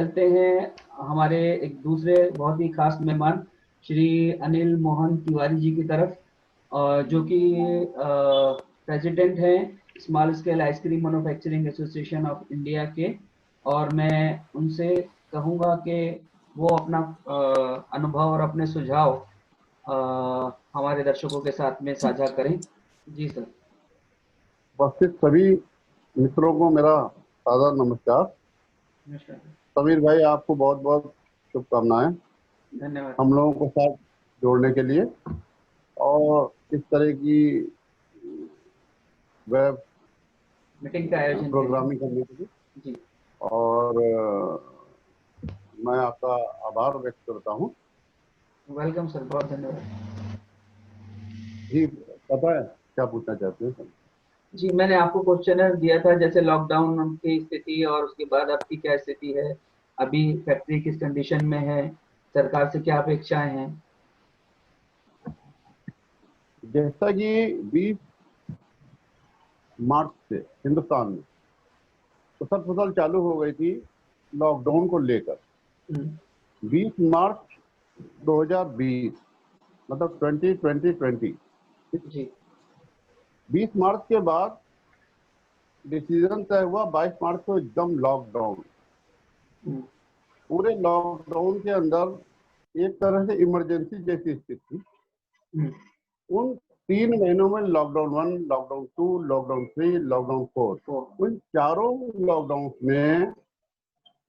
चलते हैं हमारे एक दूसरे बहुत ही खास मेहमान श्री अनिल मोहन तिवारी जी की तरफ, जो कि प्रेसिडेंट हैं small scale ice cream manufacturing association of India के। और मैं उनसे कहूँगा कि वो अपना अनुभव और अपने सुझाव हमारे दर्शकों के साथ में साझा करें। जी सर। उपस्थित सभी मित्रों को मेरा सादर नमस्कार। नमस्कार। समीर भाई, आपको बहुत बहुत शुभकामनाएं धन्यवाद। हम लोगों को साथ जोड़ने के लिए और इस तरह की वेब मीटिंग का आयोजन प्रोग्रामिंग करने के लिए। जी। और मैं आपका आभार व्यक्त करता हूं। वेलकम सर, बहुत धन्यवाद। जी, पता है क्या पूछना चाहते हैं सर? जी, मैंने आपको क्वेश्चनर दिया था, जैसे लॉकडाउन की स्थिति और उसके बाद आपकी क्या स्थिति है, अभी फैक्ट्री किस कंडीशन में है, सरकार से क्या अपेक्षाएं हैं। जैसा कि 20 मार्च से हिंदुस्तान में उथल पुथल चालू हो गई थी लॉकडाउन को लेकर। 20 मार्च 2020 मतलब 2020 जी। 20 मार्च के बाद डिसीजन तय हुआ 22 मार्च को एकदम लॉकडाउन। पूरे लॉकडाउन के अंदर एक तरह से इमरजेंसी जैसी स्थिति थी। उन 3 महीनों में लॉकडाउन 1, लॉकडाउन 2, लॉकडाउन 3, लॉकडाउन 4, उन चारों लॉकडाउन में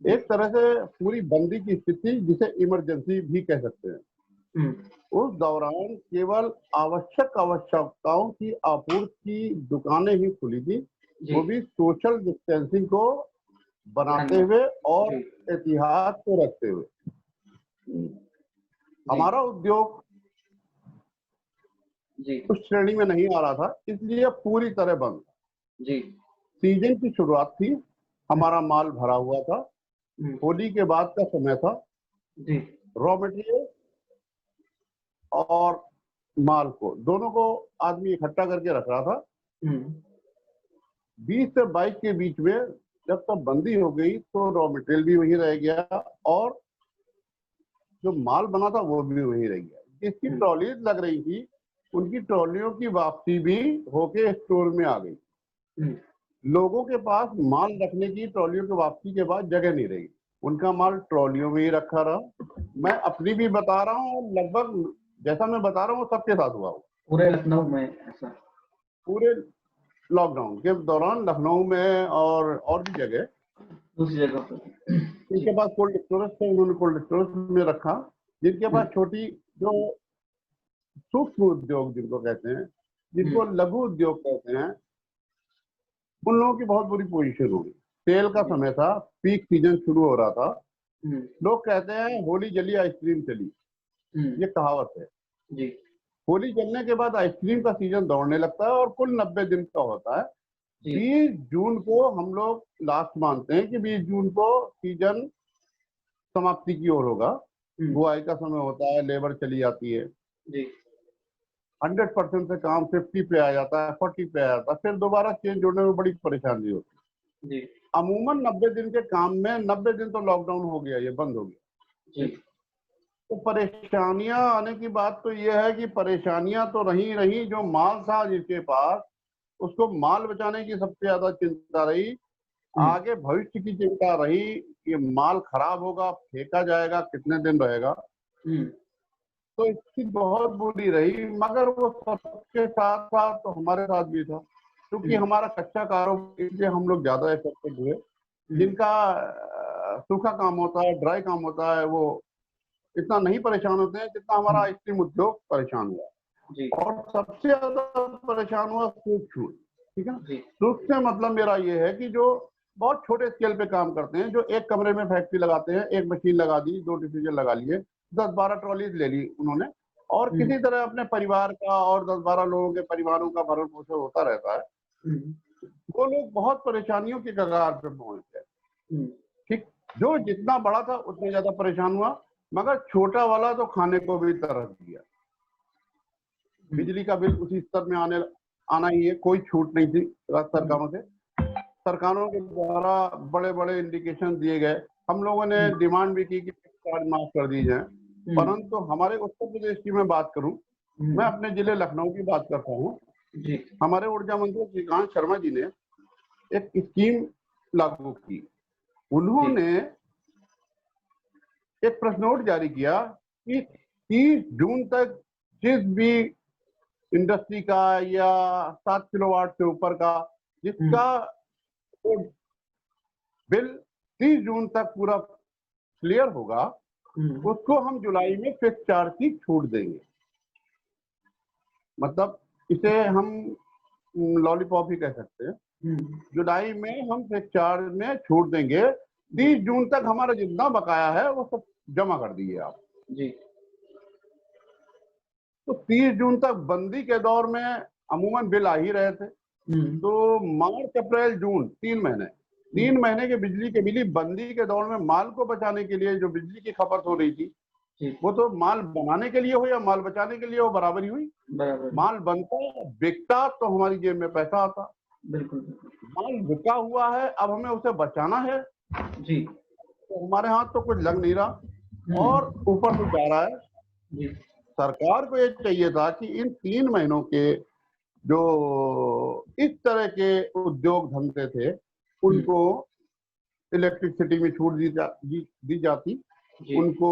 एक तरह से पूरी बंदी की स्थिति, जिसे इमरजेंसी भी कह सकते हैं। उस दौरान केवल आवश्यक आवश्यकताओं की आपूर्ति की दुकानें ही खुली थी, वो भी सोशल डिस्टेंसिंग को बनाते हुए और एहतियात को रखते हुए। हमारा उद्योग उस श्रेणी में नहीं आ रहा था, इसलिए पूरी तरह बंद जी। सीजन की शुरुआत थी, हमारा माल भरा हुआ था, होली के बाद का समय था जी। रॉ मटेरियल और माल को दोनों को आदमी इकट्ठा करके रख रहा था। 20 से 22 के बीच में जब तक बंदी हो गई तो रॉ मटेरियल भी वही रह गया और जो माल बना था वो भी वही रह गया। जिसकी ट्रॉली लग रही थी उनकी ट्रॉलियों की वापसी भी होके स्टोर में आ गई। लोगों के पास माल रखने की ट्रॉलियों की वापसी के बाद जगह नहीं रही, उनका माल ट्रॉलियों में ही रखा रहा। मैं अपनी भी बता रहा हूँ, लगभग जैसा मैं बता रहा हूँ सबके साथ हुआ पूरे लखनऊ में ऐसा। पूरे लॉकडाउन के दौरान लखनऊ में और भी जगह दूसरी जगह पर जिनके पास कोल्ड स्टोरेज थे उन्होंने कोल्ड स्टोरेज में रखा। जिनके पास छोटी जो सूक्ष्म उद्योग जिनको कहते हैं, जिनको लघु उद्योग कहते हैं, उन लोगों की बहुत बुरी पोजीशन होगी। सेल का समय था, पीक सीजन शुरू हो रहा था। लोग कहते हैं होली जली आइसक्रीम चली, ये कहावत है जी। होली जलने के बाद आइसक्रीम का सीजन दौड़ने लगता है और कुल 90 दिन का होता है। 20 जून को हम लोग लास्ट मानते हैं कि 20 जून को सीजन समाप्ति की ओर होगा। बुआई का समय होता है, लेबर चली जाती है जी। 100% से काम 50 पे आ जाता है, 40 पे आ जाता है, फिर दोबारा चेंज होने में बड़ी परेशानी होती है। अमूमन 90 दिन के काम में 90 दिन तो लॉकडाउन हो गया, ये बंद हो गया जी। तो परेशानियां आने की बात तो ये है कि परेशानियां तो रही, जो माल था जिसके पास उसको माल बचाने की सबसे ज्यादा चिंता रही। आगे भविष्य की चिंता रही कि माल खराब होगा, फेंका जाएगा, कितने दिन रहेगा। तो इसकी बहुत बुरी रही, मगर वो सबके साथ साथ तो हमारे साथ भी था, क्योंकि हमारा कच्चा कारोबार, इसलिए हम लोग ज्यादा इफेक्टेड हुए। जिनका सूखा काम होता है, ड्राई काम होता है, वो इतना नहीं परेशान होते हैं जितना हमारा आइसक्रीम उद्योग परेशान हुआ जी। और सबसे ज्यादा परेशान हुआ सूक्ष्म, ठीक है ना। सूक्ष्म से मतलब मेरा ये है कि जो बहुत छोटे स्केल पे काम करते हैं, जो एक कमरे में फैक्ट्री लगाते हैं, एक मशीन लगा दी, 2 डिफिजन लगा लिए, 10-12 ट्रॉलीज ले ली उन्होंने, और किसी तरह अपने परिवार का और 10-12 लोगों के परिवारों का भरण पोषण होता रहता है। वो लोग बहुत परेशानियों के कगार पे पहुंच गए, ठीक। जो जितना बड़ा था उतना ज्यादा परेशान हुआ, मगर छोटा वाला तो खाने को भी तरस दिया। बिजली का बिल उसी स्तर में आना ही है, कोई छूट नहीं थी सरकारों से। सरकारों के द्वारा बड़े बड़े इंडिकेशन दिए गए, हम लोगों ने डिमांड भी की कि चार्ज माफ कर दी जाए, परंतु हमारे उत्तर प्रदेश की मैं बात करूं, मैं अपने जिले लखनऊ की बात करता हूं जी। हमारे ऊर्जा मंत्री श्रीकांत शर्मा जी ने एक स्कीम लागू की। उन्होंने एक प्रेस नोट जारी किया कि 30 जून तक जिस भी इंडस्ट्री का या 7 किलोवाट से ऊपर का जिसका बिल 30 जून तक पूरा क्लियर होगा, उसको हम जुलाई में फिक्स चार्ज की छूट देंगे। मतलब इसे हम लॉलीपॉप ही कह सकते हैं। जुलाई में हम फिक्स चार्ज में छूट देंगे। 30 जून तक हमारा जितना बकाया है वो सब जमा कर दीजिए आप जी। तो 30 जून तक बंदी के दौर में अमूमन बिल आ ही रहे थे। तो मार्च अप्रैल जून 3 महीने के बिजली के बिल बंदी के दौर में माल को बचाने के लिए जो बिजली की खपत हो रही थी, वो तो माल बनाने के लिए हो या माल बचाने के लिए हो बराबर ही हुई। माल बनता बिकता तो हमारी जेब में पैसा आता। बिल्कुल। माल बिका हुआ है, अब हमें उसे बचाना है जी। तो हमारे हाथ तो कुछ लग नहीं रहा और ऊपर से जा रहा है जी। सरकार को ये चाहिए था कि इन 3 महीनों के जो इस तरह के उद्योग धंधे थे उनको इलेक्ट्रिसिटी में छूट दी जाती, उनको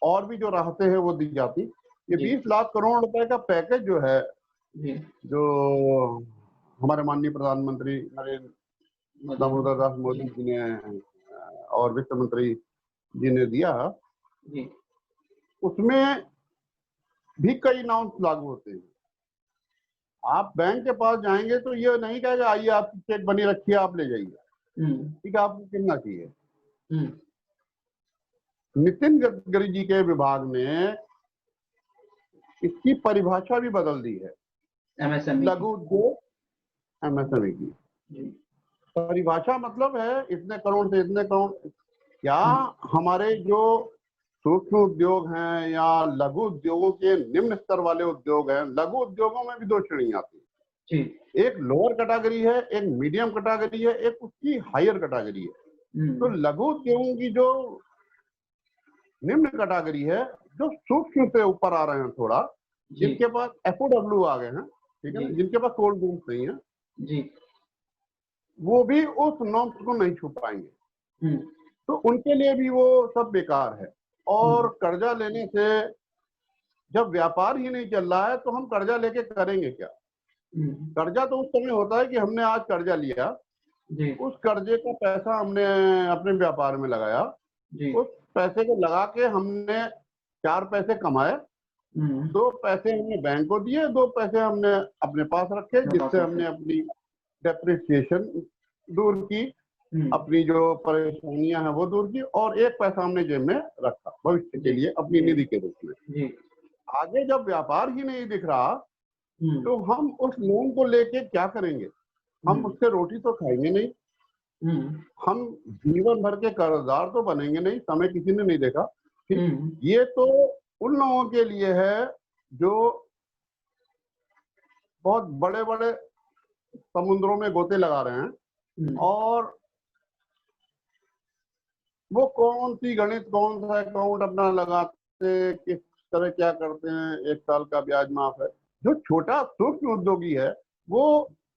और भी जो राहतें हैं वो दी जाती। ये 20 लाख करोड़ रुपए का पैकेज जो है जो हमारे माननीय प्रधानमंत्री नरेंद्र दामोदर दास मोदी जी ने और वित्त मंत्री जी ने दिया, उसमें भी कई नॉर्म्स लागू होते हैं। आप बैंक के पास जाएंगे तो ये नहीं कहेगा आइए आपकी चेक बनी रखी है आप ले जाइए, ठीक है, आपको कितना चाहिए। नितिन गडकरी जी के विभाग ने इसकी परिभाषा भी बदल दी है। एमएसएमई लघु उद्योग एमएसएमई की परिभाषा मतलब है इतने करोड़ से इतने करोड़। क्या हमारे जो सूक्ष्म उद्योग हैं या लघु उद्योगों के निम्न स्तर वाले उद्योग हैं, लघु उद्योगों में भी 2 श्रेणी आती है, एक लोअर कैटेगरी है, एक मीडियम कैटेगरी है, एक उसकी हायर कैटेगरी है। तो लघु उद्योगों की जो निम्न कैटेगरी है, जो सूक्ष्म से ऊपर आ रहे हैं थोड़ा, जिनके पास एफओडब्ल्यू आ गए हैं, ठीक है, जिनके पास कोल्ड रूम्स नहीं है जी, वो भी उस नॉर्म्स को नहीं छू पाएंगे। तो उनके लिए भी वो सब बेकार है। और कर्जा लेने से जब व्यापार ही नहीं चल रहा है तो हम कर्जा लेके करेंगे क्या। कर्जा तो उस समय होता है कि हमने आज कर्जा लिया, उस कर्जे का पैसा हमने अपने व्यापार में लगाया, उस पैसे को लगा के हमने 4 पैसे कमाए, 2 पैसे हमने बैंक को दिए, 2 पैसे हमने अपने पास रखे, जिससे हमने अपनी डेप्रिसिएशन दूर की, अपनी जो परेशानियां हैं वो दूर की, और 1 पैसा हमने जेब में रखा भविष्य के लिए अपनी निधि के रूप में। आगे जब व्यापार ही नहीं दिख रहा तो हम उस लोन को लेके क्या करेंगे। हम उससे रोटी तो खाएंगे नहीं, हम जीवन भर के कर्जदार तो बनेंगे नहीं, समय किसी ने नहीं देखा। ठीक, ये तो उन लोगों के लिए है जो बहुत बड़े बड़े समुद्रों में गोते लगा रहे हैं और वो कौन सी गणित, कौन सा अकाउंट अपना लगाते, किस तरह क्या करते हैं, 1 साल का ब्याज माफ है। जो छोटा सूक्ष्म उद्योगी है वो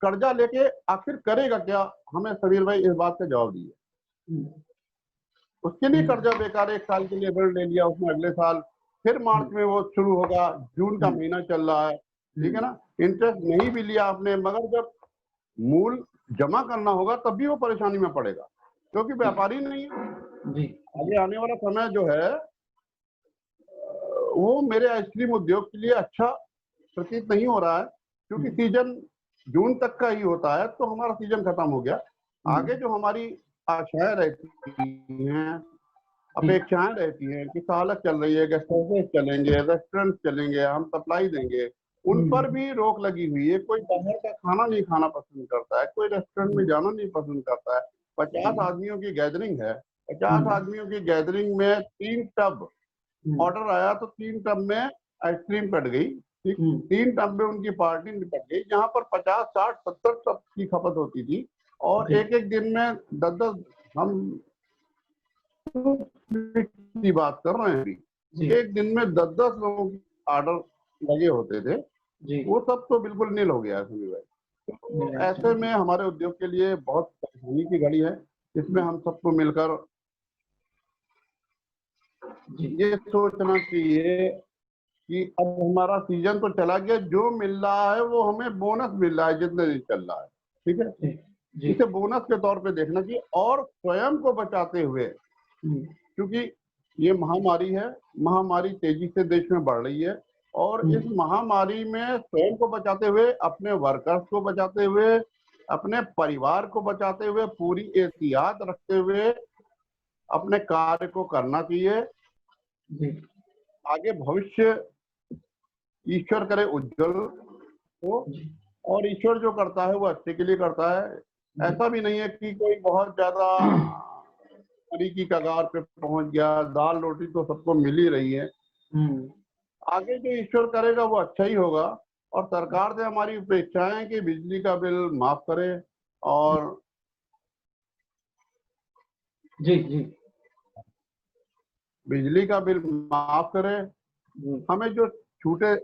कर्जा लेके आखिर करेगा क्या, हमें समीर भाई इस बात का जवाब दीजिए। उसके लिए कर्जा बेकार, 1 साल के लिए बिल ले लिया उसने, अगले साल फिर मार्च में वो शुरू होगा, जून का महीना चल रहा है, ठीक है ना, इंटरेस्ट नहीं भी लिया आपने, मगर जब मूल जमा करना होगा तब भी वो परेशानी में पड़ेगा क्योंकि व्यापारी नहीं है जी। आगे आने वाला समय जो है वो मेरे आइसक्रीम उद्योग के लिए अच्छा प्रतीत नहीं हो रहा है क्योंकि सीजन जून तक का ही होता है, तो हमारा सीजन खत्म हो गया। आगे जो हमारी आशाएं रहती हैं, अपेक्षाएं रहती हैं कि सालत चल रही है, गेस्ट हाउसेस चलेंगे, रेस्टोरेंट चलेंगे, हम सप्लाई देंगे, उन पर भी रोक लगी हुई है। कोई बाहर का खाना नहीं खाना पसंद करता है, कोई रेस्टोरेंट में जाना नहीं पसंद करता है। 50 आदमियों की गैदरिंग है, 50 आदमियों की गैदरिंग में 3 टब ऑर्डर आया तो 3 टब में आइसक्रीम कट गई, 3 टब में उनकी पार्टी निपट गई, जहां पर 50, 60, 70 टब की खपत होती थी और एक दिन में 10-10, हम की बात कर रहे हैं अभी, एक दिन में 10-10 लोगों के ऑर्डर लगे होते थे, वो सब तो बिल्कुल नील हो गया है समीर भाई। तो ऐसे में हमारे उद्योग के लिए बहुत परेशानी की घड़ी है। इसमें हम सबको मिलकर ये सोचना चाहिए कि अब हमारा सीजन तो चला गया, जो मिल रहा है वो हमें बोनस मिल रहा है जितने दिन चल रहा है, ठीक है। इसे बोनस के तौर पे देखना चाहिए और स्वयं को बचाते हुए, क्योंकि ये महामारी है, महामारी तेजी से देश में बढ़ रही है, और इस महामारी में स्वयं को बचाते हुए, अपने वर्कर्स को बचाते हुए, अपने परिवार को बचाते हुए, पूरी एहतियात रखते हुए अपने कार्य को करना चाहिए। आगे भविष्य ईश्वर करे उज्जवल हो, और ईश्वर जो करता है वो अच्छे के लिए करता है। ऐसा भी नहीं है कि कोई बहुत ज्यादा मरी की कगार पे पहुंच गया, दाल रोटी तो सबको मिल ही रही है। आगे जो ईश्वर करेगा वो अच्छा ही होगा। और सरकार से हमारी अपेक्षा है कि बिजली का बिल माफ करे, और बिजली का बिल माफ करे, हमें जो छूटे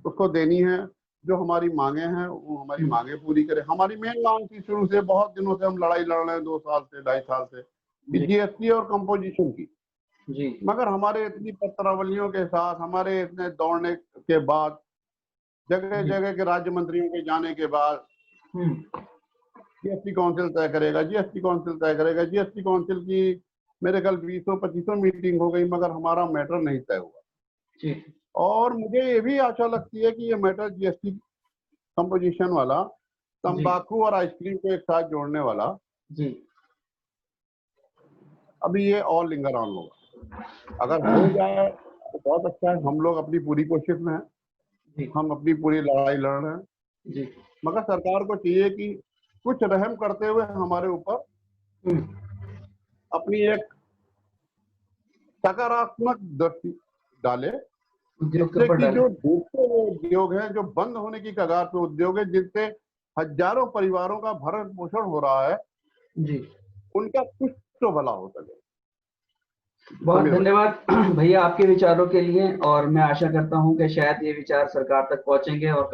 उसको देनी है, जो हमारी मांगे हैं वो हमारी मांगे पूरी करे। हमारी मेन मांग थी शुरू से, बहुत दिनों से हम लड़ाई लड़ रहे हैं, 2 साल से 2.5 साल से, जीएसटी और कंपोजिशन की। मगर हमारे इतनी पत्रावलियों के साथ, हमारे इतने दौड़ने के बाद, जगह जगह के राज्य मंत्रियों के जाने के बाद, जीएसटी काउंसिल तय करेगा, जीएसटी काउंसिल तय करेगा, जीएसटी काउंसिल की मेरे कल 20-25 मीटिंग हो गई, मगर हमारा मैटर नहीं तय हुआ। और मुझे ये भी आशा लगती है कि ये मैटर जीएसटी कंपोजिशन वाला, तंबाकू और आइसक्रीम को एक साथ जोड़ने वाला, अभी ये और लिंगर ऑन होगा। अगर हो जाए तो बहुत अच्छा है, हम लोग अपनी पूरी कोशिश में हैं, हम अपनी पूरी लड़ाई लड़ रहे हैं। मगर सरकार को चाहिए कि कुछ रहम करते हुए हमारे ऊपर अपनी एक सकारात्मक दृष्टि डाले, जिससे कि जो दूसरे उद्योग हैं, जो बंद होने की कगार पे उद्योग है, जिनसे हजारों परिवारों का भरण पोषण हो रहा है, उनका कुछ तो भला हो सके। बहुत धन्यवाद भैया आपके विचारों के लिए, और मैं आशा करता हूं कि शायद ये विचार सरकार तक पहुंचेंगे और